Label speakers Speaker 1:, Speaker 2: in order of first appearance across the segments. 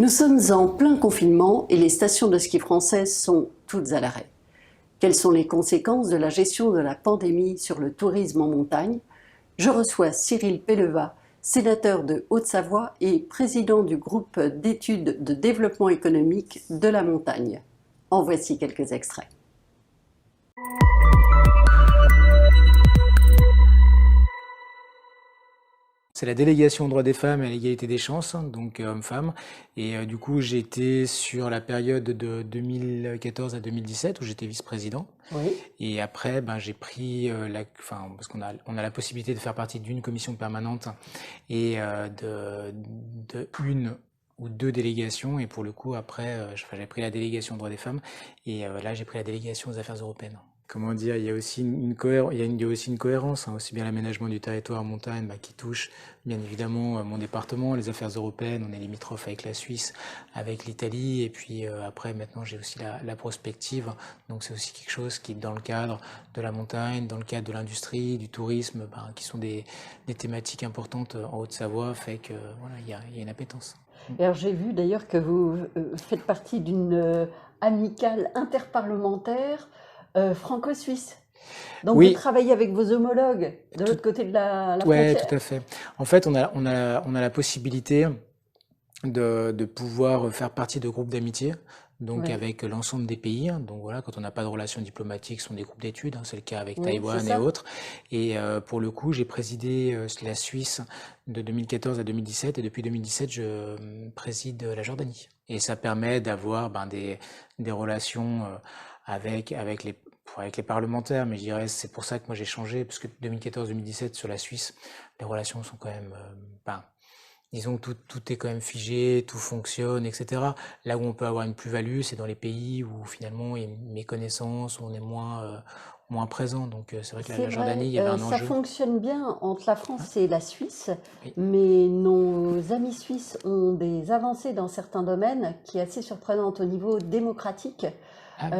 Speaker 1: Nous sommes en plein confinement et les stations de ski françaises sont toutes à l'arrêt. Quelles sont les conséquences de la gestion de la pandémie sur le tourisme en montagne? Je reçois Cyril Pelleva, sénateur de Haute-Savoie et président du groupe d'études de développement économique de la montagne. En voici quelques extraits.
Speaker 2: C'est la délégation aux droits des femmes et à l'égalité des chances, donc hommes-femmes. Et du coup, j'ai été sur la période de 2014 à 2017 où j'étais vice-président.
Speaker 1: Oui.
Speaker 2: Et après, j'ai pris parce qu'on a la possibilité de faire partie d'une commission permanente et de une ou deux délégations. Et pour le coup, après, j'ai pris la délégation aux droits des femmes et là, j'ai pris la délégation aux affaires européennes. Comment dire, il y a aussi il y a aussi une cohérence, aussi bien l'aménagement du territoire en montagne qui touche bien évidemment mon département, les affaires européennes, on est limitrophe avec la Suisse, avec l'Italie, et puis après maintenant j'ai aussi la prospective, donc c'est aussi quelque chose qui dans le cadre de la montagne, dans le cadre de l'industrie, du tourisme, qui sont des thématiques importantes en Haute-Savoie, fait que voilà, il y a une appétence.
Speaker 1: Et alors j'ai vu d'ailleurs que vous faites partie d'une amicale interparlementaire franco-suisse. Donc
Speaker 2: Oui.
Speaker 1: vous travaillez avec vos homologues de l'autre côté de la
Speaker 2: Ouais,
Speaker 1: frontière.
Speaker 2: tout à fait. En fait, on a la possibilité de pouvoir faire partie de groupes d'amitié, donc
Speaker 1: Oui.
Speaker 2: avec l'ensemble des pays. Donc voilà, quand on n'a pas de relations diplomatiques, ce sont des groupes d'études, c'est le cas avec
Speaker 1: Oui,
Speaker 2: Taïwan et autres. Et pour le coup, j'ai présidé la Suisse de 2014 à 2017, et depuis 2017, je préside la Jordanie. Et ça permet d'avoir des relations avec les parlementaires, mais je dirais c'est pour ça que moi j'ai changé, parce que 2014-2017 sur la Suisse, les relations sont quand même, disons que tout est quand même figé, tout fonctionne, etc. Là où on peut avoir une plus-value, c'est dans les pays où finalement il y a une méconnaissance, où on est moins présent. Donc c'est vrai que la Jordanie, il y avait un
Speaker 1: ça
Speaker 2: enjeu.
Speaker 1: fonctionne bien entre la France et la Suisse,
Speaker 2: Oui.
Speaker 1: mais nos amis suisses ont des avancées dans certains domaines qui est assez surprenante au niveau démocratique.
Speaker 2: Ah,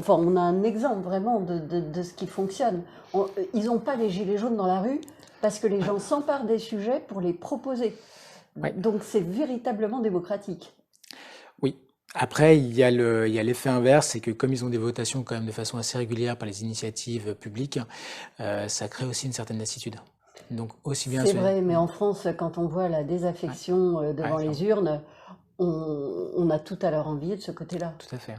Speaker 1: On a un exemple vraiment de ce qui fonctionne. Ils n'ont pas les gilets jaunes dans la rue parce que les gens s'emparent des sujets pour les proposer.
Speaker 2: ouais.
Speaker 1: Donc c'est véritablement démocratique.
Speaker 2: Oui. Après, il y a l'effet inverse, c'est que comme ils ont des votations quand même de façon assez régulière par les initiatives publiques, ça crée aussi une certaine lassitude. Donc aussi bien
Speaker 1: C'est vrai, mais en France, quand on voit la désaffection devant les urnes, on a tout à leur envier de ce côté-là.
Speaker 2: Tout à fait.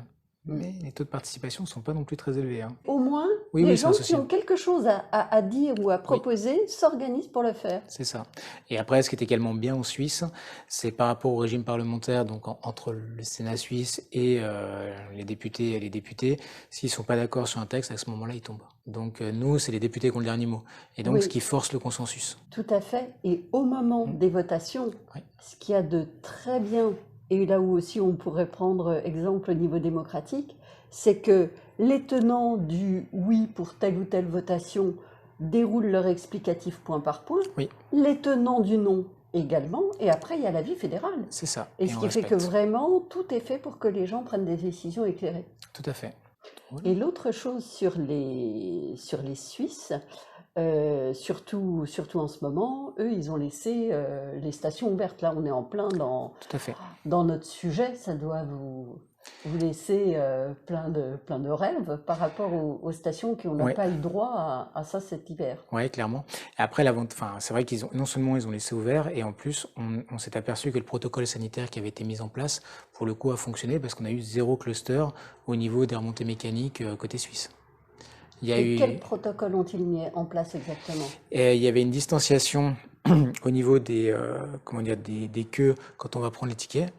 Speaker 2: Mais les taux de participation ne sont pas non plus très élevés.
Speaker 1: Au moins,
Speaker 2: Oui,
Speaker 1: les
Speaker 2: oui, c'est
Speaker 1: gens
Speaker 2: un
Speaker 1: qui
Speaker 2: souci.
Speaker 1: ont quelque chose à dire ou à proposer s'organisent pour le faire.
Speaker 2: C'est ça. Et après, ce qui est également bien en Suisse, c'est par rapport au régime parlementaire, donc entre le Sénat suisse et les députés s'ils ne sont pas d'accord sur un texte, à ce moment-là, ils tombent. Donc nous, c'est les députés qui ont le dernier mot. Et donc,
Speaker 1: Oui.
Speaker 2: ce qui force le consensus.
Speaker 1: Tout à fait. Et au moment des votations, ce qu'il y a de très bien, et là où aussi on pourrait prendre exemple au niveau démocratique, c'est que les tenants du oui pour telle ou telle votation déroulent leur explicatif point par point,
Speaker 2: Oui.
Speaker 1: les tenants du non également, et après il y a l'avis fédéral.
Speaker 2: C'est ça.
Speaker 1: Et ce qui fait que vraiment tout est fait pour que les gens prennent des décisions éclairées.
Speaker 2: Tout à fait.
Speaker 1: Voilà. Et l'autre chose sur les Suisses, surtout en ce moment, eux, ils ont laissé les stations ouvertes. Là, on est en plein
Speaker 2: Tout à fait.
Speaker 1: dans notre sujet. Ça doit vous laisser plein de rêves par rapport aux stations qui n'ont pas eu droit à ça cet hiver.
Speaker 2: Oui, clairement. Et après, c'est vrai non seulement ils ont laissé ouvert, et en plus, on s'est aperçu que le protocole sanitaire qui avait été mis en place, pour le coup, a fonctionné parce qu'on a eu 0 cluster au niveau des remontées mécaniques côté suisse.
Speaker 1: Quel protocole ont-ils mis en place exactement?
Speaker 2: Et il y avait une distanciation au niveau des queues quand on va prendre les tickets.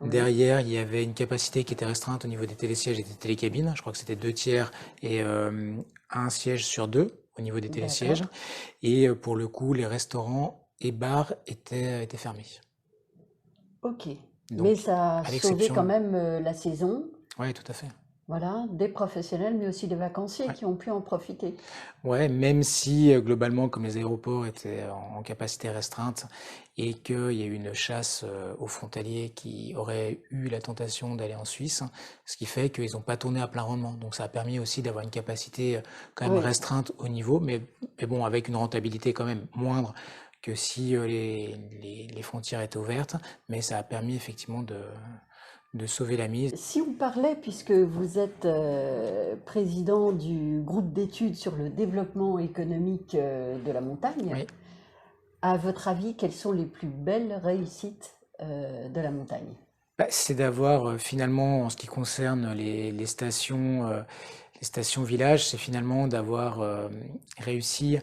Speaker 2: Oui. Derrière, il y avait une capacité qui était restreinte au niveau des télésièges et des télécabines. Je crois que c'était 2 tiers et un siège sur 2 au niveau des télésièges. Et pour le coup, les restaurants et bars étaient fermés.
Speaker 1: Ok. Donc, mais ça a sauvé quand même la saison.
Speaker 2: Oui, tout à fait.
Speaker 1: Voilà, des professionnels, mais aussi des vacanciers qui ont pu en profiter.
Speaker 2: Ouais, même si globalement, comme les aéroports étaient en capacité restreinte et qu'il y a eu une chasse aux frontaliers qui auraient eu la tentation d'aller en Suisse, ce qui fait qu'ils n'ont pas tourné à plein rendement. Donc ça a permis aussi d'avoir une capacité quand même restreinte au niveau, mais bon, avec une rentabilité quand même moindre que si les frontières étaient ouvertes, mais ça a permis effectivement de sauver la mise.
Speaker 1: Si on parlait, puisque vous êtes président du groupe d'études sur le développement économique de la montagne,
Speaker 2: Oui.
Speaker 1: à votre avis, quelles sont les plus belles réussites de la montagne?
Speaker 2: C'est d'avoir finalement, en ce qui concerne les stations villages, c'est finalement d'avoir réussi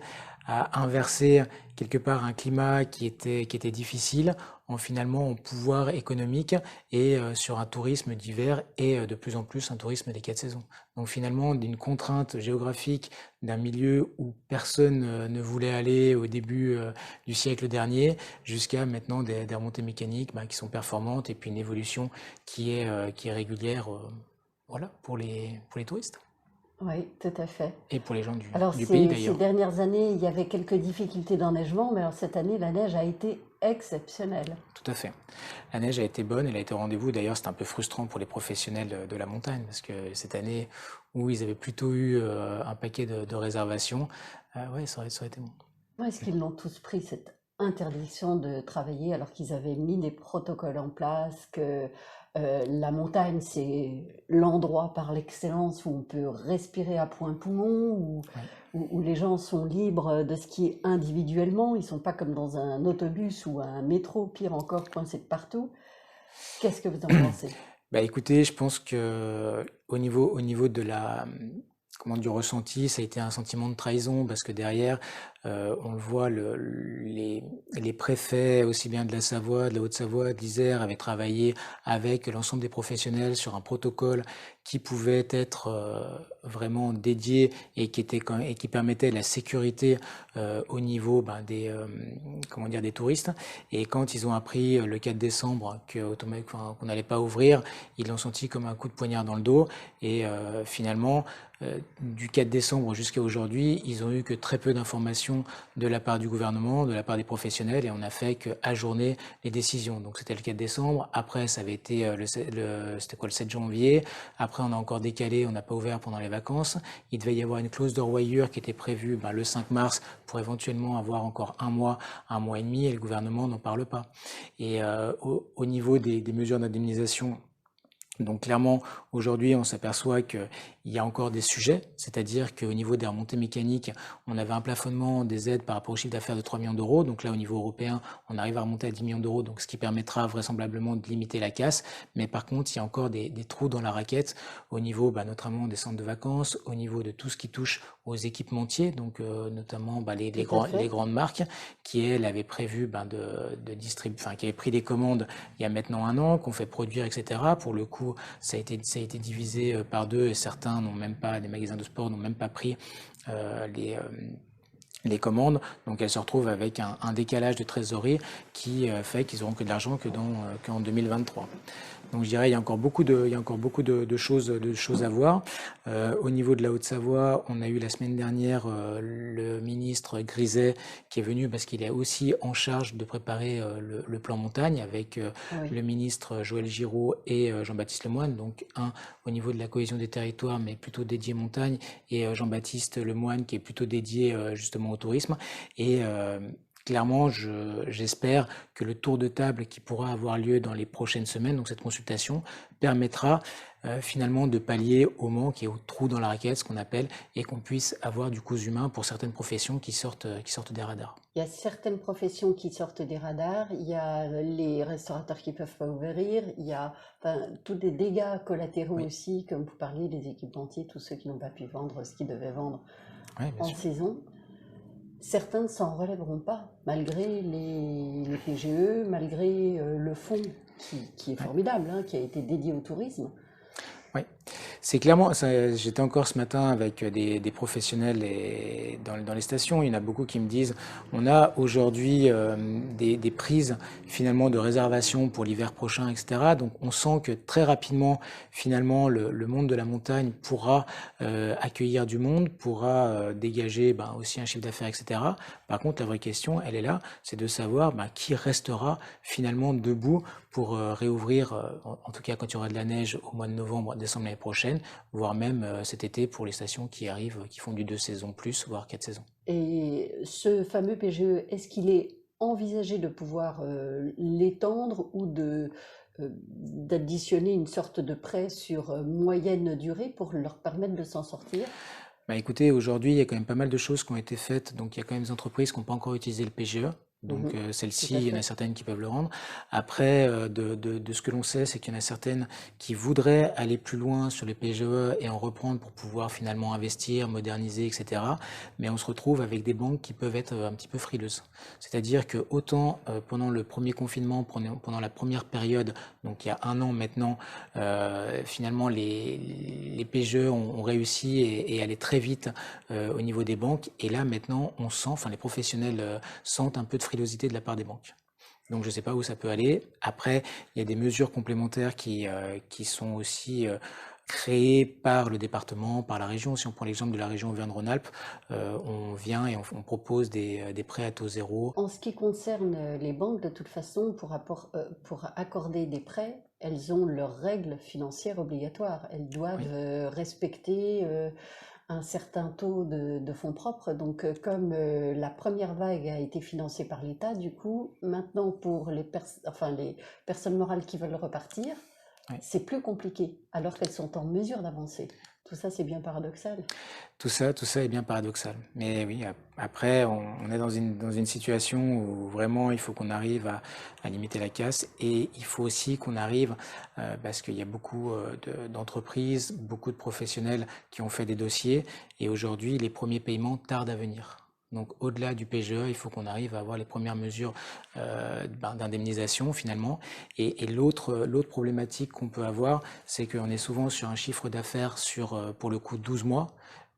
Speaker 2: à inverser quelque part un climat qui était difficile en pouvoir économique et sur un tourisme d'hiver et de plus en plus un tourisme des 4 saisons. Donc finalement, d'une contrainte géographique d'un milieu où personne ne voulait aller au début du siècle dernier, jusqu'à maintenant des remontées mécaniques qui sont performantes et puis une évolution qui est régulière voilà, pour les touristes
Speaker 1: Oui, tout à fait.
Speaker 2: et pour les gens
Speaker 1: Alors,
Speaker 2: du pays
Speaker 1: ces
Speaker 2: d'ailleurs.
Speaker 1: dernières années, il y avait quelques difficultés d'enneigement, mais alors cette année, la neige a été exceptionnelle.
Speaker 2: Tout à fait. La neige a été bonne, elle a été au rendez-vous. D'ailleurs, c'est un peu frustrant pour les professionnels de la montagne parce que cette année où ils avaient plutôt eu un paquet de réservations, ouais, ça aurait été bon.
Speaker 1: Est-ce qu'ils l'ont tous pris, cette interdiction de travailler, alors qu'ils avaient mis des protocoles en place, que la montagne, c'est l'endroit par l'excellence où on peut respirer à plein poumon,
Speaker 2: Ouais.
Speaker 1: où les gens sont libres de skier individuellement, ils ne sont pas comme dans un autobus ou un métro, pire encore, coincés de partout. Qu'est-ce que vous en pensez?
Speaker 2: Écoutez, je pense que au niveau de du ressenti, ça a été un sentiment de trahison parce que derrière, on le voit, les préfets, aussi bien de la Savoie, de la Haute-Savoie, de l'Isère, avaient travaillé avec l'ensemble des professionnels sur un protocole qui pouvait être vraiment dédié et qui permettait la sécurité au niveau des touristes. Et quand ils ont appris le 4 décembre qu'on n'allait pas ouvrir, ils l'ont senti comme un coup de poignard dans le dos. Et finalement, du 4 décembre jusqu'à aujourd'hui, ils ont eu que très peu d'informations de la part du gouvernement, de la part des professionnels, et on n'a fait qu'ajourner les décisions. Donc c'était le 4 décembre, après ça avait été le 7 janvier, après on a encore décalé, on n'a pas ouvert pendant les vacances. Il devait y avoir une clause de revoyure qui était prévue le 5 mars pour éventuellement avoir encore un mois et demi, et le gouvernement n'en parle pas. Et au niveau des mesures d'indemnisation, donc clairement, aujourd'hui, on s'aperçoit qu'il y a encore des sujets, c'est-à-dire qu'au niveau des remontées mécaniques, on avait un plafonnement des aides par rapport au chiffre d'affaires de 3 millions d'euros. Donc là, au niveau européen, on arrive à remonter à 10 millions d'euros, donc ce qui permettra vraisemblablement de limiter la casse. Mais par contre, il y a encore des trous dans la raquette au niveau notamment des centres de vacances, au niveau de tout ce qui touche aux équipementiers, donc notamment les grandes marques qui, elles, avaient prévu qui avaient pris des commandes il y a maintenant un an, qu'on fait produire, etc. Pour le coup, ça a été divisé par deux et certains n'ont même pas, les magasins de sport n'ont même pas pris les commandes, donc elles se retrouvent avec un décalage de trésorerie qui fait qu'ils auront que de l'argent qu'en 2023. Donc je dirais il y a encore beaucoup de choses à voir. Au niveau de la Haute-Savoie, on a eu la semaine dernière le ministre Griset qui est venu parce qu'il est aussi en charge de préparer le plan montagne avec le ministre Joël Giraud et Jean-Baptiste Lemoyne, donc un au niveau de la cohésion des territoires mais plutôt dédié montagne, et Jean-Baptiste Lemoyne qui est plutôt dédié justement au tourisme. Et clairement, j'espère que le tour de table qui pourra avoir lieu dans les prochaines semaines, donc cette consultation, permettra finalement de pallier au manque et au trou dans la raquette, ce qu'on appelle, et qu'on puisse avoir du cousu humain pour certaines professions qui sortent des radars.
Speaker 1: Il y a certaines professions qui sortent des radars, il y a les restaurateurs qui ne peuvent pas ouvrir, il y a tous des dégâts collatéraux aussi, comme vous parliez, les équipementiers, tous ceux qui n'ont pas pu vendre ce qu'ils devaient vendre en saison. Certains ne s'en relèveront pas, malgré les PGE, malgré le fonds qui est formidable, qui a été dédié au tourisme.
Speaker 2: Oui, c'est clairement, j'étais encore ce matin avec des professionnels dans les stations, il y en a beaucoup qui me disent, on a aujourd'hui des prises finalement de réservation pour l'hiver prochain, etc. Donc on sent que très rapidement, finalement, le monde de la montagne pourra accueillir du monde, pourra dégager aussi un chiffre d'affaires, etc. Par contre, la vraie question, elle est là, c'est de savoir qui restera finalement debout pour réouvrir, en tout cas quand il y aura de la neige au mois de novembre, décembre l'année prochaine, voire même cet été pour les stations qui arrivent, qui font du 2 saisons plus, voire 4 saisons.
Speaker 1: Et ce fameux PGE, est-ce qu'il est envisager de pouvoir l'étendre ou d'additionner une sorte de prêt sur moyenne durée pour leur permettre de s'en sortir?
Speaker 2: Bah écoutez, aujourd'hui, il y a quand même pas mal de choses qui ont été faites. Donc, il y a quand même des entreprises qui n'ont pas encore utilisé le PGE. Donc,
Speaker 1: Mhm. Tout
Speaker 2: celles-ci,
Speaker 1: à
Speaker 2: il y en a
Speaker 1: fait.
Speaker 2: certaines qui peuvent le rendre. Après, de ce que l'on sait, c'est qu'il y en a certaines qui voudraient aller plus loin sur les PGE et en reprendre pour pouvoir finalement investir, moderniser, etc. Mais on se retrouve avec des banques qui peuvent être un petit peu frileuses. C'est-à-dire que autant pendant le premier confinement, pendant la première période, donc il y a un an maintenant, finalement les PGE ont réussi et allaient très vite au niveau des banques. Et là maintenant, on sent, enfin les professionnels sentent un peu de frilosité de la part des banques. Donc je ne sais pas où ça peut aller. Après, il y a des mesures complémentaires qui sont aussi créées par le département, par la région. Si on prend l'exemple de la région Auvergne-Rhône-Alpes, on vient et on propose des prêts à taux zéro.
Speaker 1: En ce qui concerne les banques, de toute façon, pour accorder des prêts, elles ont leurs règles financières obligatoires. Elles doivent
Speaker 2: Oui,
Speaker 1: respecter un certain taux de fonds propres. Donc, comme la première vague a été financée par l'État, du coup, maintenant, pour les personnes morales qui veulent repartir,
Speaker 2: oui.
Speaker 1: c'est plus compliqué, alors qu'elles sont en mesure d'avancer. Tout ça, c'est bien paradoxal.
Speaker 2: Tout ça est bien paradoxal. Mais oui, après, on est dans une situation où vraiment il faut qu'on arrive à limiter la casse et il faut aussi qu'on arrive, parce qu'il y a beaucoup d'entreprises, beaucoup de professionnels qui ont fait des dossiers et aujourd'hui les premiers paiements tardent à venir. Donc au-delà du PGE, il faut qu'on arrive à avoir les premières mesures d'indemnisation finalement. Et l'autre problématique qu'on peut avoir, c'est qu'on est souvent sur un chiffre d'affaires sur, pour le coup, 12 mois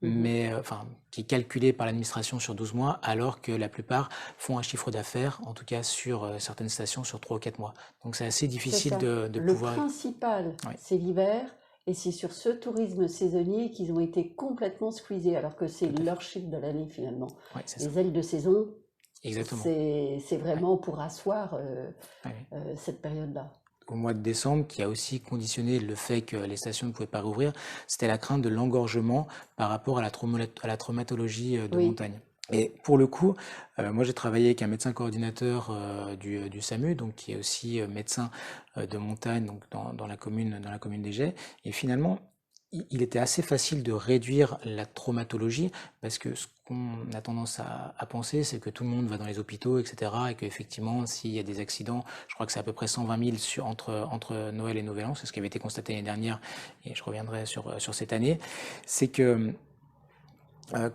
Speaker 1: Mhm.
Speaker 2: mais enfin, qui est calculé par l'administration sur 12 mois, alors que la plupart font un chiffre d'affaires, en tout cas sur certaines stations, sur 3 ou 4 mois. Donc c'est assez
Speaker 1: C'est
Speaker 2: difficile
Speaker 1: ça.
Speaker 2: de
Speaker 1: Le
Speaker 2: pouvoir...
Speaker 1: principal,
Speaker 2: Oui,
Speaker 1: c'est l'hiver, et c'est sur ce tourisme saisonnier qu'ils ont été complètement squeezés, alors que c'est
Speaker 2: tout à fait.
Speaker 1: leur chiffre de l'année finalement.
Speaker 2: Oui, c'est ça.
Speaker 1: Les ailes de saison,
Speaker 2: Exactement.
Speaker 1: c'est
Speaker 2: Ouais,
Speaker 1: vraiment pour asseoir
Speaker 2: ouais, ouais.
Speaker 1: cette période-là.
Speaker 2: Au mois de décembre, qui a aussi conditionné le fait que les stations ne pouvaient pas rouvrir, c'était la crainte de l'engorgement par rapport à à la traumatologie de
Speaker 1: Oui.
Speaker 2: montagne. Et pour le coup, moi j'ai travaillé avec un médecin coordinateur du SAMU, donc qui est aussi médecin de montagne, donc dans la commune d'Égée. Et finalement, il était assez facile de réduire la traumatologie parce que ce qu'on a tendance à penser, c'est que tout le monde va dans les hôpitaux, etc. Et qu'effectivement, s'il y a des accidents, je crois que c'est à peu près 120 000 entre Noël et Nouvel An, c'est ce qui avait été constaté l'année dernière, et je reviendrai sur cette année, c'est que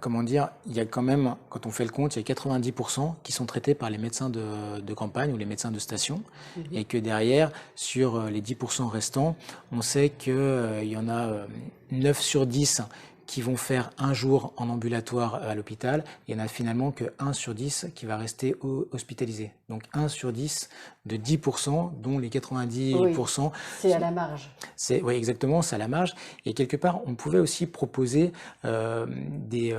Speaker 2: comment dire, il y a quand même, quand on fait le compte, il y a 90% qui sont traités par les médecins de campagne ou les médecins de station,
Speaker 1: Mhm.
Speaker 2: et que derrière, sur les 10% restants, on sait qu'il y en a 9 sur 10 qui vont faire un jour en ambulatoire à l'hôpital, il y en a finalement que 1 sur 10 qui va rester hospitalisé. Donc 1 sur 10 de 10%, dont les
Speaker 1: Oui,
Speaker 2: 90%
Speaker 1: c'est à la marge.
Speaker 2: c'est, oui, exactement, c'est à la marge. Et quelque part, on pouvait aussi proposer des,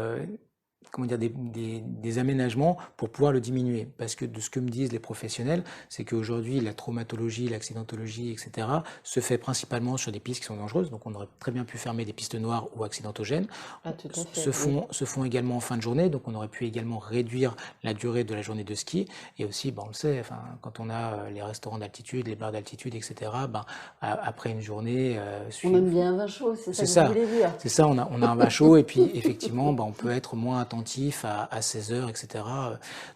Speaker 2: comment dire, des aménagements pour pouvoir le diminuer. Parce que de ce que me disent les professionnels, c'est qu'aujourd'hui, la traumatologie, l'accidentologie, etc., se fait principalement sur des pistes qui sont dangereuses. Donc, on aurait très bien pu fermer des pistes noires ou accidentogènes.
Speaker 1: Ah, tout à fait, oui.
Speaker 2: Se font également en fin de journée. Donc, on aurait pu également réduire la durée de la journée de ski. Et aussi, ben, on le sait, enfin, quand on a les restaurants d'altitude, les bars d'altitude, etc., ben, après une journée,
Speaker 1: On aime bien un vin chaud, c'est ça
Speaker 2: c'est
Speaker 1: que vous
Speaker 2: ça,
Speaker 1: voulez dire.
Speaker 2: c'est ça, on a un vin chaud et puis effectivement, bah, on peut être moins attentif à 16 heures, etc.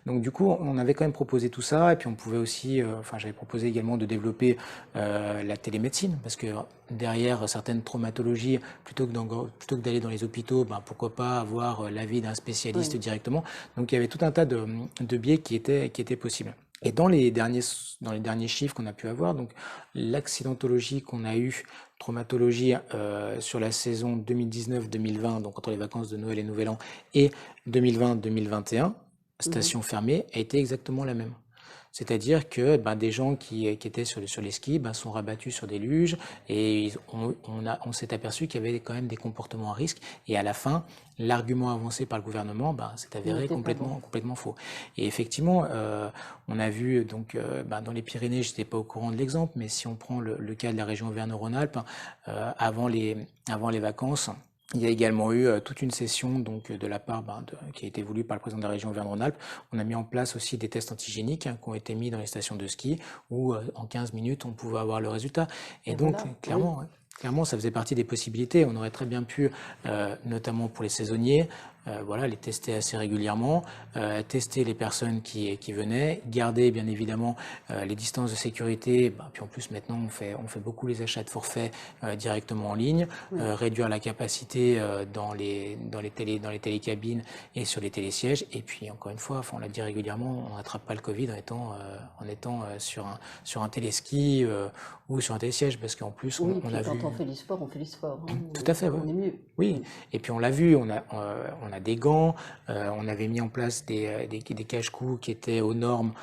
Speaker 2: Donc du coup, on avait quand même proposé tout ça et puis on pouvait aussi, enfin j'avais proposé également de développer la télémédecine parce que derrière certaines traumatologies, plutôt que d'aller dans les hôpitaux, bah, pourquoi pas avoir l'avis d'un spécialiste
Speaker 1: Oui.
Speaker 2: directement. Donc il y avait tout un tas de biais qui étaient possibles. Et dans les derniers chiffres qu'on a pu avoir, donc l'accidentologie qu'on a eu, traumatologie sur la saison 2019-2020, donc entre les vacances de Noël et Nouvel An, et 2020-2021,
Speaker 1: Mhm.
Speaker 2: station fermée, a été exactement la même. C'est-à-dire que ben, des gens qui étaient sur les skis ben, sont rabattus sur des luges et on s'est aperçu qu'il y avait quand même des comportements à risque. Et à la fin, l'argument avancé par le gouvernement ben, s'est avéré
Speaker 1: N'était pas bon.
Speaker 2: complètement faux. Et effectivement, on a vu donc ben, dans les Pyrénées, je n'étais pas au courant de l'exemple, mais si on prend le cas de la région Auvergne-Rhône-Alpes, avant les vacances, Il y a également eu toute une session donc, de la part qui a été voulue par le président de la région Auvergne-Rhône-Alpes. On a mis en place aussi des tests antigéniques qui ont été mis dans les stations de ski où en 15 minutes on pouvait avoir le résultat. Et donc
Speaker 1: Voilà, oui.
Speaker 2: clairement, ouais, clairement ça faisait partie des possibilités. On aurait très bien pu, notamment pour les saisonniers, voilà, les tester assez régulièrement, tester les personnes qui venaient, garder bien évidemment les distances de sécurité. Puis en plus maintenant on fait beaucoup les achats de forfaits directement en ligne,
Speaker 1: Oui.
Speaker 2: réduire la capacité dans les télécabines et sur les télésièges. Et puis encore une fois, on l'a dit régulièrement, on n'attrape pas le Covid en étant sur un téléski ou sur un télésiège, parce qu'en plus
Speaker 1: Oui,
Speaker 2: on
Speaker 1: puis
Speaker 2: a
Speaker 1: quand
Speaker 2: vu.
Speaker 1: on fait du sport, on fait du sport. Hein.
Speaker 2: Tout à fait, oui.
Speaker 1: On est mieux.
Speaker 2: Oui, et puis on l'a vu, on a des gants, on avait mis en place des cache-cous qui étaient aux normes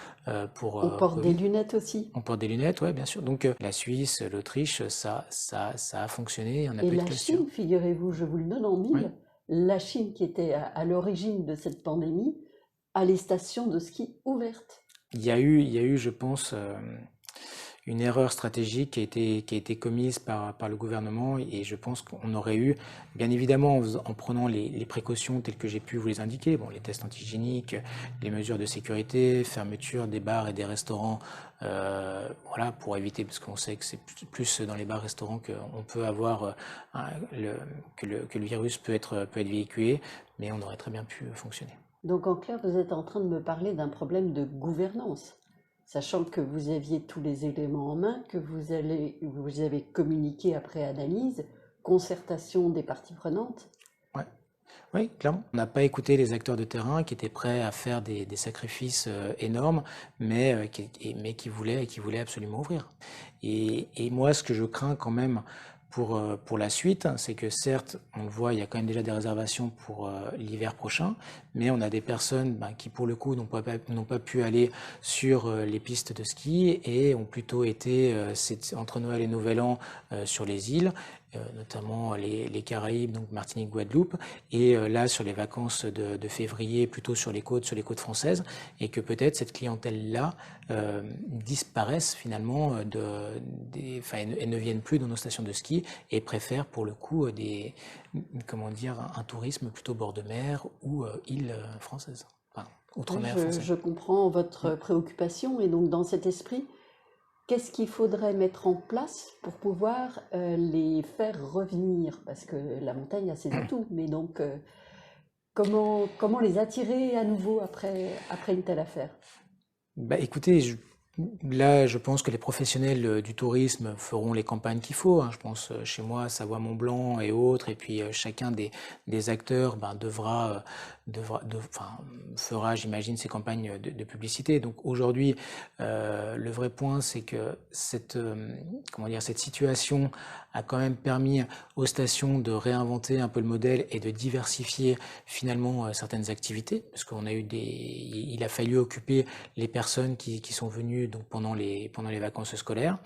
Speaker 2: pour
Speaker 1: On porte des
Speaker 2: Covid.
Speaker 1: lunettes aussi.
Speaker 2: On porte des lunettes, ouais, bien sûr. Donc la Suisse, l'Autriche, ça a fonctionné, on n'a
Speaker 1: Et
Speaker 2: pas eu de
Speaker 1: la
Speaker 2: questions.
Speaker 1: Chine, figurez-vous, je vous le donne en
Speaker 2: Oui.
Speaker 1: mille, la Chine qui était à l'origine de cette pandémie, a les stations de ski ouvertes.
Speaker 2: Il y a eu, je pense, une erreur stratégique qui a été commise par le gouvernement, et je pense qu'on aurait eu, bien évidemment, en prenant les précautions telles que j'ai pu vous les indiquer, bon, les tests antigéniques, les mesures de sécurité, fermeture des bars et des restaurants, voilà, pour éviter, parce qu'on sait que c'est plus dans les bars-restaurants qu'on peut avoir, que le virus peut être véhiculé, mais on aurait très bien pu fonctionner.
Speaker 1: Donc en clair, vous êtes en train de me parler d'un problème de gouvernance, sachant que vous aviez tous les éléments en main, que vous avez communiqué après analyse, concertation des parties prenantes.
Speaker 2: Ouais. Oui, clairement. On n'a pas écouté les acteurs de terrain qui étaient prêts à faire des sacrifices énormes, mais qui voulaient absolument ouvrir. Et moi, ce que je crains quand même pour la suite, c'est que certes, on le voit, il y a quand même déjà des réservations pour l'hiver prochain, mais on a des personnes qui, pour le coup, n'ont pas pu aller sur les pistes de ski et ont plutôt été, entre Noël et Nouvel An, sur les îles, notamment les Caraïbes, donc Martinique, Guadeloupe, et là sur les vacances de février, plutôt sur les côtes françaises, et que peut-être cette clientèle-là disparaisse finalement et ne vienne plus dans nos stations de ski et préfère pour le coup un tourisme plutôt bord de mer ou île française, enfin,
Speaker 1: Oui,
Speaker 2: outre-mer français.
Speaker 1: je comprends votre préoccupation et donc dans cet esprit, qu'est-ce qu'il faudrait mettre en place pour pouvoir les faire revenir? Parce que la montagne a ses atouts, mais donc comment les attirer à nouveau après une telle affaire?
Speaker 2: Écoutez, là, je pense que les professionnels du tourisme feront les campagnes qu'il faut, hein. Je pense chez moi, Savoie-Mont-Blanc et autres, et puis chacun des acteurs enfin, fera, j'imagine, ses campagnes de publicité. Donc aujourd'hui, le vrai point, c'est que cette situation a quand même permis aux stations de réinventer un peu le modèle et de diversifier finalement certaines activités, parce il a fallu occuper les personnes qui sont venues donc pendant les vacances scolaires.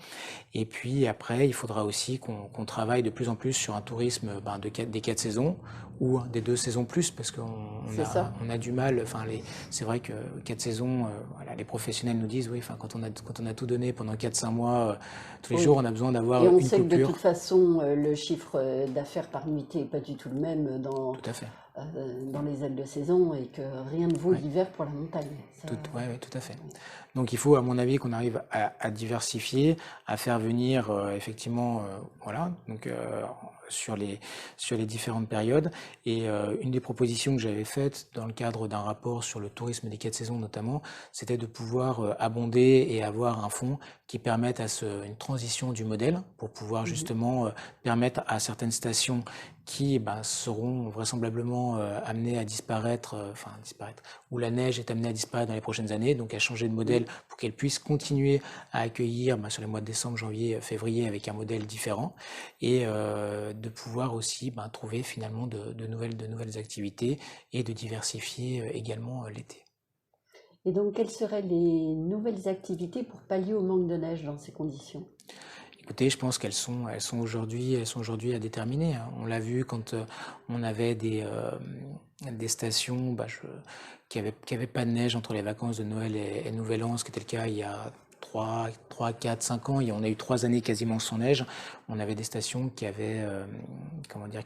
Speaker 2: Et puis après, il faudra aussi qu'on travaille de plus en plus sur un tourisme des 4 saisons ou des 2 saisons plus, parce
Speaker 1: C'est ça.
Speaker 2: on a du mal. Enfin, c'est vrai que 4 saisons, voilà, les professionnels nous disent oui, enfin, quand on a tout donné pendant 4-5 mois, tous les
Speaker 1: Oui.
Speaker 2: jours, on a besoin d'avoir
Speaker 1: Et on
Speaker 2: une
Speaker 1: sait que de toute
Speaker 2: coupure.
Speaker 1: façon, le chiffre d'affaires par nuitée n'est pas du tout le même
Speaker 2: Tout à fait.
Speaker 1: dans les ailes de saison et que rien ne vaut
Speaker 2: Ouais.
Speaker 1: l'hiver pour la montagne. Ça,
Speaker 2: Ouais, tout à fait.
Speaker 1: oui.
Speaker 2: Donc il faut, à mon avis, qu'on arrive à diversifier, à faire venir effectivement, voilà, donc sur les différentes périodes. Et une des propositions que j'avais faites dans le cadre d'un rapport sur le tourisme des 4 saisons notamment, c'était de pouvoir abonder et avoir un fonds qui permette une transition du modèle pour pouvoir
Speaker 1: Mhm.
Speaker 2: justement permettre à certaines stations qui seront vraisemblablement amenées à disparaître, où la neige est amenée à disparaître dans les prochaines années, donc à changer de modèle
Speaker 1: Oui.
Speaker 2: pour qu'elle puisse continuer à accueillir sur les mois de décembre, janvier, février avec un modèle différent, et de pouvoir aussi trouver finalement de nouvelles activités et de diversifier également l'été.
Speaker 1: Et donc, quelles seraient les nouvelles activités pour pallier au manque de neige dans ces conditions?
Speaker 2: Écoutez, je pense elles sont aujourd'hui à déterminer, hein. On l'a vu quand on avait des stations qui avaient pas de neige entre les vacances de Noël et Nouvel An, ce qui était le cas il y a 3, 4, 5 ans, et on a eu 3 années quasiment sans neige. On avait des stations qui avaient,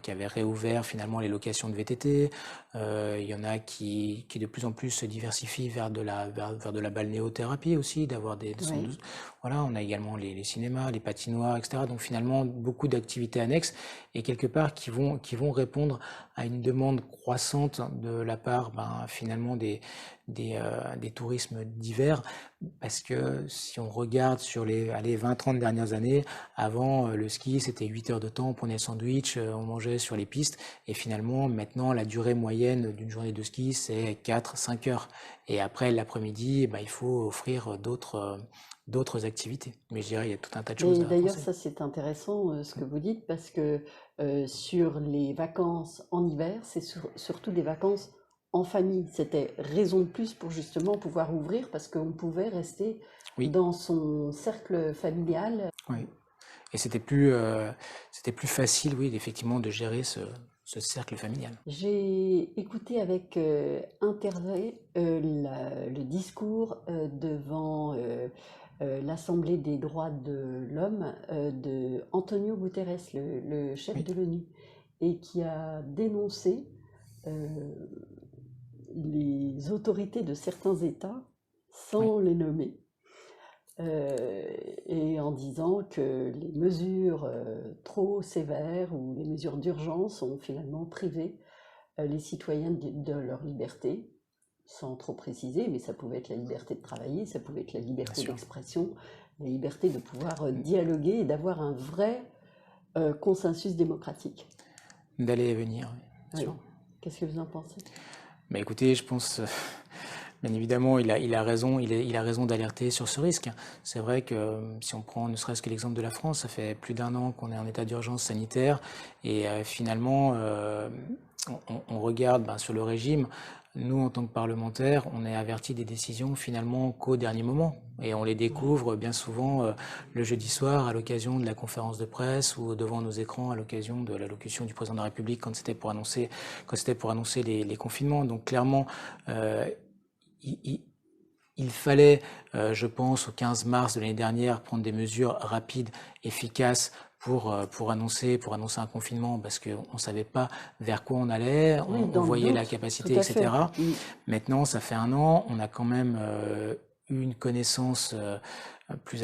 Speaker 2: qui avaient réouvert finalement les locations de VTT. Il y en a qui de plus en plus se diversifient vers de la balnéothérapie aussi, d'avoir
Speaker 1: Oui.
Speaker 2: voilà, on a également les cinémas, les patinoires, etc. Donc finalement beaucoup d'activités annexes et quelque part qui vont répondre à une demande croissante de la part, finalement des tourismes d'hiver, parce que si on regarde sur les 20-30 dernières années, avant le ski c'était 8 heures de temps, on prenait le sandwich, on mangeait sur les pistes, et finalement maintenant la durée moyenne d'une journée de ski c'est 4-5 heures, et après l'après-midi il faut offrir d'autres activités. Mais je dirais il y a tout un tas de choses
Speaker 1: Mais
Speaker 2: à
Speaker 1: d'ailleurs,
Speaker 2: penser.
Speaker 1: ça c'est intéressant ce que vous dites parce que sur les vacances en hiver, c'est surtout des vacances en famille. C'était raison de plus pour justement pouvoir ouvrir parce qu'on pouvait rester
Speaker 2: Oui,
Speaker 1: dans son cercle familial.
Speaker 2: oui. Et c'était plus facile, oui, effectivement, de gérer ce cercle familial.
Speaker 1: J'ai écouté avec intérêt le discours devant l'Assemblée des droits de l'homme de Antonio Guterres, le chef
Speaker 2: Oui,
Speaker 1: de l'ONU, et qui a dénoncé euh, les autorités de certains États
Speaker 2: oui,
Speaker 1: sans les nommer, et en disant que les mesures trop sévères ou les mesures d'urgence ont finalement privé les citoyens de leur liberté, sans trop préciser, mais ça pouvait être la liberté de travailler, ça pouvait être la
Speaker 2: bien
Speaker 1: liberté
Speaker 2: sûr.
Speaker 1: d'expression, la liberté de pouvoir dialoguer et d'avoir un vrai consensus démocratique.
Speaker 2: D'aller et venir, oui, bien
Speaker 1: Oui.
Speaker 2: sûr.
Speaker 1: Qu'est-ce que vous en pensez?
Speaker 2: Écoutez, je pense, bien évidemment, il a raison, il a raison d'alerter sur ce risque. C'est vrai que si on prend ne serait-ce que l'exemple de la France, ça fait plus d'un an qu'on est en état d'urgence sanitaire, et finalement, on regarde sur le régime. Nous, en tant que parlementaires, on est avertis des décisions finalement qu'au dernier moment. Et on les
Speaker 1: Oui.
Speaker 2: découvre bien souvent le jeudi soir à l'occasion de la conférence de presse ou devant nos écrans à l'occasion de l'allocution du président de la République quand c'était pour annoncer les confinements. Donc clairement, euh, il, il- il fallait, je pense, au 15 mars de l'année dernière, prendre des mesures rapides, efficaces pour annoncer un confinement, parce qu'on ne savait pas vers quoi on allait,
Speaker 1: Oui,
Speaker 2: on
Speaker 1: dans le
Speaker 2: voyait la
Speaker 1: doute, tout
Speaker 2: capacité,
Speaker 1: à fait.
Speaker 2: etc.
Speaker 1: Mm.
Speaker 2: Maintenant, ça fait un an, on a quand même eu une connaissance plus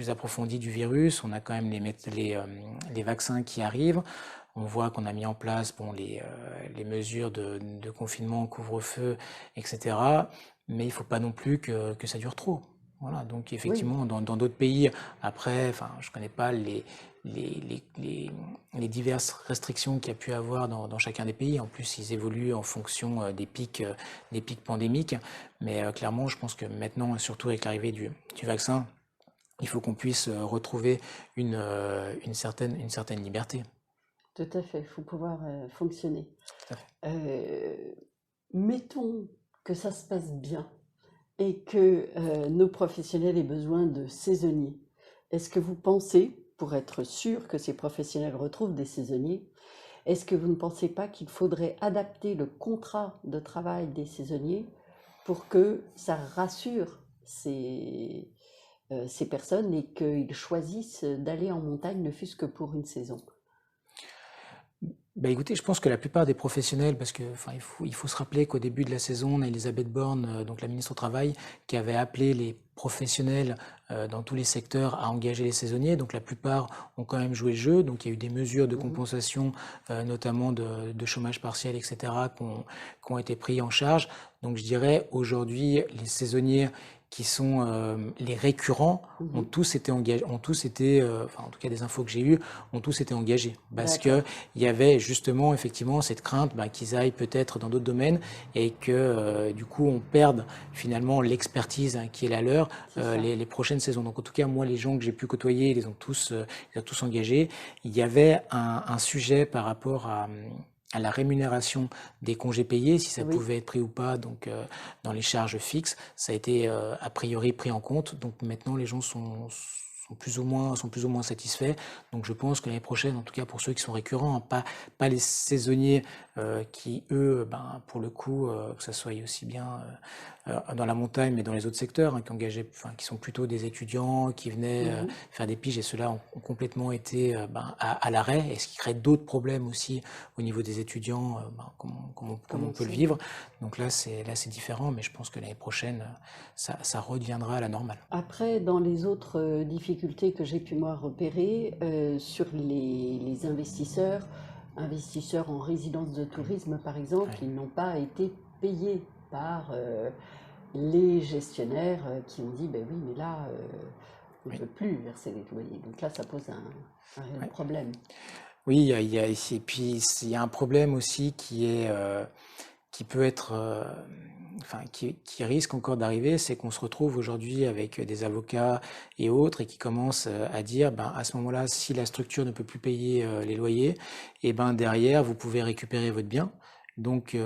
Speaker 2: approfondie du virus, on a quand même les vaccins qui arrivent, on voit qu'on a mis en place les mesures de confinement, couvre-feu, etc. Mais il ne faut pas non plus que ça dure trop. Voilà, donc
Speaker 1: Oui,
Speaker 2: effectivement, dans d'autres pays, après, enfin, je ne connais pas les, les, les diverses restrictions qu'il y a pu avoir dans chacun des pays. En plus, ils évoluent en fonction des pics pandémiques. Mais clairement, je pense que maintenant, surtout avec l'arrivée du vaccin, il faut qu'on puisse retrouver une certaine liberté.
Speaker 1: tout à fait. Il faut pouvoir fonctionner.
Speaker 2: Tout à fait.
Speaker 1: Euh, Mettons que ça se passe bien et que nos professionnels aient besoin de saisonniers. Est-ce que vous pensez, pour être sûr que ces professionnels retrouvent des saisonniers, est-ce que vous ne pensez pas qu'il faudrait adapter le contrat de travail des saisonniers pour que ça rassure ces personnes et qu'ils choisissent d'aller en montagne, ne fût-ce que pour une saison?
Speaker 2: Écoutez, je pense que la plupart des professionnels, parce que enfin, il faut se rappeler qu'au début de la saison, on a Elisabeth Borne, donc la ministre au Travail, qui avait appelé les professionnels dans tous les secteurs à engager les saisonniers. Donc la plupart ont quand même joué le jeu. Donc il y a eu des mesures de
Speaker 1: Mhm.
Speaker 2: compensation, notamment de chômage partiel, etc., qui ont été pris en charge. Donc je dirais aujourd'hui, les saisonniers qui sont les récurrents ont
Speaker 1: Mhm.
Speaker 2: tous été engagés, enfin en tout cas des infos que j'ai eues, ont tous été engagés, parce que
Speaker 1: D'accord,
Speaker 2: il y avait justement effectivement cette crainte qu'ils aillent peut-être dans d'autres domaines et que du coup on perde finalement l'expertise qui est la leur
Speaker 1: c'est ça.
Speaker 2: les prochaines saisons. Donc en tout cas moi les gens que j'ai pu côtoyer ils ont tous engagés. Il y avait un sujet par rapport à la rémunération des congés payés, si ça
Speaker 1: Oui,
Speaker 2: pouvait être pris ou pas, donc dans les charges fixes, ça a été a priori pris en compte. Donc maintenant les gens sont plus ou moins satisfaits. Donc je pense que l'année prochaine, en tout cas pour ceux qui sont récurrents, pas les saisonniers qui eux, pour le coup, que ça soit aussi bien dans la montagne, mais dans les autres secteurs, hein, qui sont plutôt des étudiants qui venaient faire des piges, et ceux-là ont complètement été à l'arrêt, et ce qui crée d'autres problèmes aussi au niveau des étudiants, comme on peut le vivre. Donc là, c'est différent, mais je pense que l'année prochaine, ça reviendra à la normale.
Speaker 1: Après, dans les autres difficultés que j'ai pu moi repérer, sur les investisseurs en résidence de tourisme par exemple,
Speaker 2: Ouais.
Speaker 1: ils n'ont pas été payés par les gestionnaires qui ont dit, ben oui, mais là, on ne
Speaker 2: Oui.
Speaker 1: peut plus verser les loyers. Donc là, ça pose un réel
Speaker 2: Ouais.
Speaker 1: problème.
Speaker 2: Oui, et puis il y a un problème aussi qui peut être, qui risque encore d'arriver, c'est qu'on se retrouve aujourd'hui avec des avocats et autres, et qui commencent à dire, à ce moment-là, si la structure ne peut plus payer les loyers, et derrière, vous pouvez récupérer votre bien. Donc,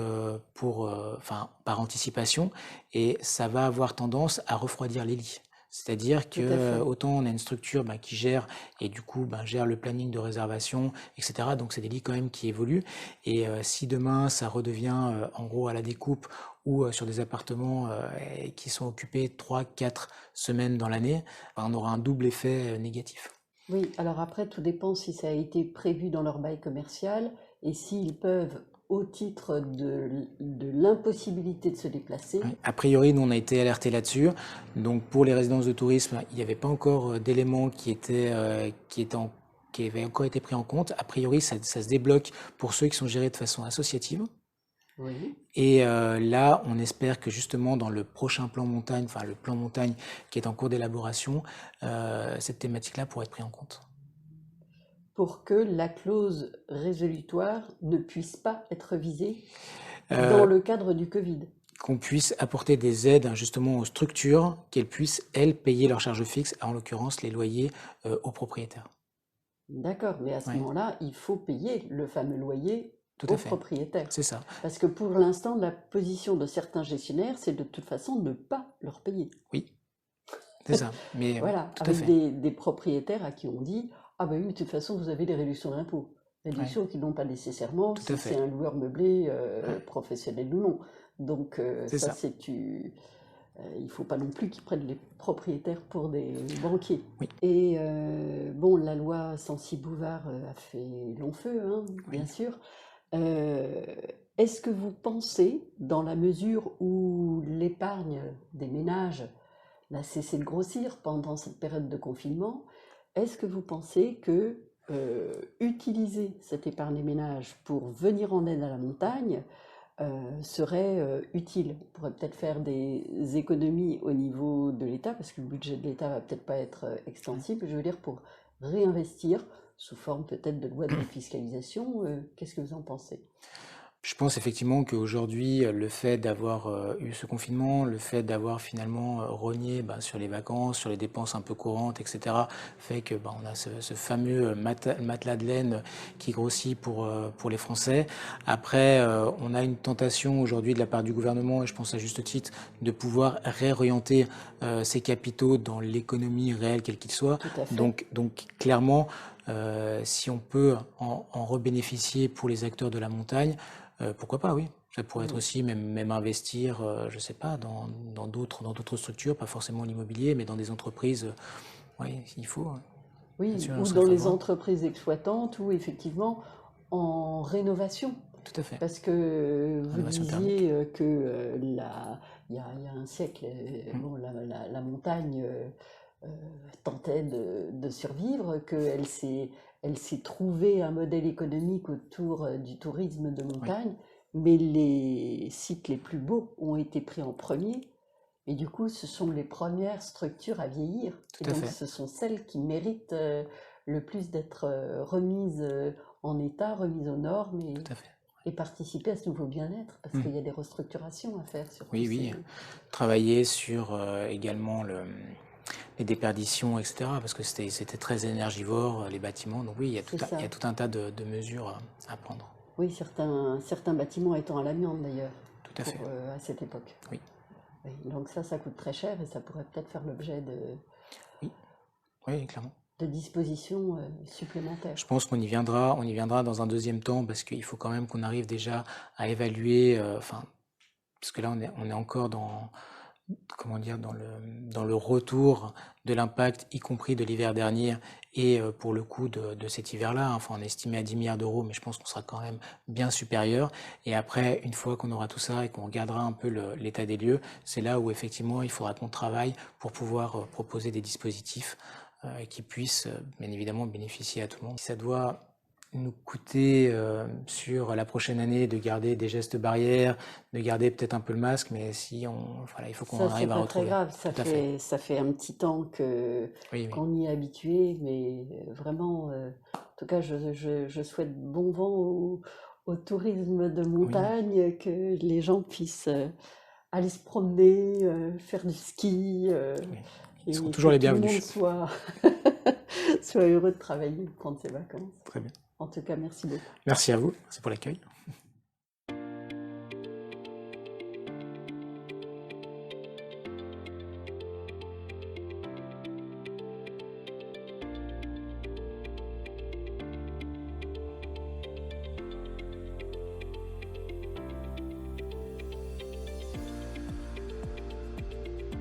Speaker 2: par anticipation, et ça va avoir tendance à refroidir les lits. C'est-à-dire
Speaker 1: Tout à
Speaker 2: que
Speaker 1: fait.
Speaker 2: autant on a une structure qui gère, et du coup gère le planning de réservation, etc. Donc c'est des lits quand même qui évoluent. Et si demain ça redevient en gros à la découpe, ou sur des appartements qui sont occupés 3-4 semaines dans l'année, on aura un double effet négatif.
Speaker 1: Oui, alors après, tout dépend si ça a été prévu dans leur bail commercial et s'ils peuvent, au titre de l'impossibilité de se déplacer.
Speaker 2: Ouais. A priori, nous on a été alertés là-dessus. Donc pour les résidences de tourisme, il n'y avait pas encore d'éléments qui avaient encore été pris en compte. A priori, ça se débloque pour ceux qui sont gérés de façon associative.
Speaker 1: Oui.
Speaker 2: Et là, on espère que justement dans le prochain plan montagne, enfin le plan montagne qui est en cours d'élaboration, cette thématique-là pourrait être prise en compte.
Speaker 1: Pour que la clause résolutoire ne puisse pas être visée dans
Speaker 2: Euh,
Speaker 1: le cadre du Covid.
Speaker 2: qu'on puisse apporter des aides justement aux structures, qu'elles puissent, elles, payer leurs charges fixes, en l'occurrence les loyers aux propriétaires.
Speaker 1: D'accord, mais à ce
Speaker 2: Ouais,
Speaker 1: moment-là, il faut payer le fameux loyer
Speaker 2: tout à
Speaker 1: aux
Speaker 2: fait.
Speaker 1: propriétaires.
Speaker 2: C'est ça.
Speaker 1: Parce que pour l'instant, la position de certains gestionnaires, c'est de toute façon ne pas leur payer.
Speaker 2: Oui, c'est ça. Mais oui,
Speaker 1: Voilà,
Speaker 2: tout à
Speaker 1: avec
Speaker 2: fait.
Speaker 1: des propriétaires à qui on dit, ah ben oui, mais de toute façon, vous avez des réductions d'impôts.
Speaker 2: Ouais,
Speaker 1: Réductions qu'ils n'ont pas nécessairement
Speaker 2: tout à
Speaker 1: si c'est
Speaker 2: fait.
Speaker 1: un loueur meublé
Speaker 2: Ouais,
Speaker 1: professionnel ou non. Donc
Speaker 2: c'est ça.
Speaker 1: il ne faut pas non plus qu'ils prennent les propriétaires pour des banquiers.
Speaker 2: Oui,
Speaker 1: Et bon, la loi Censi-Bouvard a fait long feu, hein, bien
Speaker 2: oui.
Speaker 1: sûr. Euh, Est-ce que vous pensez, dans la mesure où l'épargne des ménages n'a cessé de grossir pendant cette période de confinement, est-ce que vous pensez que utiliser cette épargne des ménages pour venir en aide à la montagne serait utile? On pourrait peut-être faire des économies au niveau de l'État, parce que le budget de l'État va peut-être pas être extensible, je veux dire, pour réinvestir sous forme peut-être de loi de défiscalisation. Qu'est-ce que vous en pensez?
Speaker 2: Je pense effectivement qu'aujourd'hui, le fait d'avoir eu ce confinement, le fait d'avoir finalement rogné sur les vacances, sur les dépenses un peu courantes, etc., fait que on a ce fameux matelas de laine qui grossit pour les Français. Après, on a une tentation aujourd'hui de la part du gouvernement, et je pense à juste titre, de pouvoir réorienter ces capitaux dans l'économie réelle, quelle qu'il soit.
Speaker 1: Tout à fait.
Speaker 2: Donc clairement, si on peut en rebénéficier pour les acteurs de la montagne, pourquoi pas, oui. Ça pourrait être
Speaker 1: Oui.
Speaker 2: aussi même investir, je sais pas, dans d'autres structures, pas forcément l'immobilier, mais dans des entreprises. Oui, il faut, hein. Bien
Speaker 1: Oui,
Speaker 2: sûr, on
Speaker 1: ou
Speaker 2: serait
Speaker 1: dans les
Speaker 2: favorable.
Speaker 1: entreprises exploitantes, ou effectivement en rénovation.
Speaker 2: Tout à fait.
Speaker 1: Parce que vous
Speaker 2: Rénovation thermique.
Speaker 1: disiez que il y a un siècle,
Speaker 2: Mm.
Speaker 1: bon, la montagne euh, tentait de survivre, elle s'est trouvée un modèle économique autour du tourisme de
Speaker 2: Oui,
Speaker 1: montagne, mais les sites les plus beaux ont été pris en premier. Et du coup, ce sont les premières structures à vieillir. Et
Speaker 2: tout à
Speaker 1: donc,
Speaker 2: fait.
Speaker 1: ce sont celles qui méritent le plus d'être remises en état, remises aux normes
Speaker 2: Tout à fait.
Speaker 1: et participer à ce nouveau bien-être, parce
Speaker 2: Mm.
Speaker 1: qu'il y a des restructurations à faire sur tous
Speaker 2: Oui, oui.
Speaker 1: ces...
Speaker 2: Travailler sur également les déperditions, etc. Parce que c'était très énergivore, les bâtiments. Donc oui,
Speaker 1: C'est
Speaker 2: il y
Speaker 1: ça.
Speaker 2: a tout un tas de mesures à prendre.
Speaker 1: Oui, certains bâtiments étant à l'amiante d'ailleurs,
Speaker 2: Tout à
Speaker 1: pour,
Speaker 2: fait.
Speaker 1: à cette époque.
Speaker 2: Oui,
Speaker 1: Oui, donc ça coûte très cher et ça pourrait peut-être faire l'objet
Speaker 2: oui, oui, clairement.
Speaker 1: de dispositions supplémentaires.
Speaker 2: Je pense qu'on y viendra dans un deuxième temps parce qu'il faut quand même qu'on arrive déjà à évaluer, parce que là on est encore dans, comment dire, dans le retour de l'impact, y compris de l'hiver dernier et pour le coup de cet hiver-là. Enfin, on est estimé à 10 milliards d'euros, mais je pense qu'on sera quand même bien supérieur. Et après, une fois qu'on aura tout ça et qu'on regardera un peu l'état des lieux, c'est là où effectivement il faudra qu'on travaille pour pouvoir proposer des dispositifs qui puissent bien évidemment bénéficier à tout le monde. Si ça doit nous coûter sur la prochaine année de garder des gestes barrières, de garder peut-être un peu le masque, mais si voilà, il faut qu'on arrive à retrouver.
Speaker 1: Ça, c'est pas très grave. Ça fait un petit temps qu'on y est habitué, mais vraiment, en tout cas, je souhaite bon vent au tourisme de montagne, que les gens puissent aller se promener, faire du ski,
Speaker 2: Ils seront
Speaker 1: et
Speaker 2: toujours
Speaker 1: que
Speaker 2: les
Speaker 1: tout le
Speaker 2: bienvenus.
Speaker 1: monde soit heureux de travailler, de prendre ses vacances.
Speaker 2: Très bien.
Speaker 1: En tout cas, merci beaucoup.
Speaker 2: Merci à vous, merci pour l'accueil.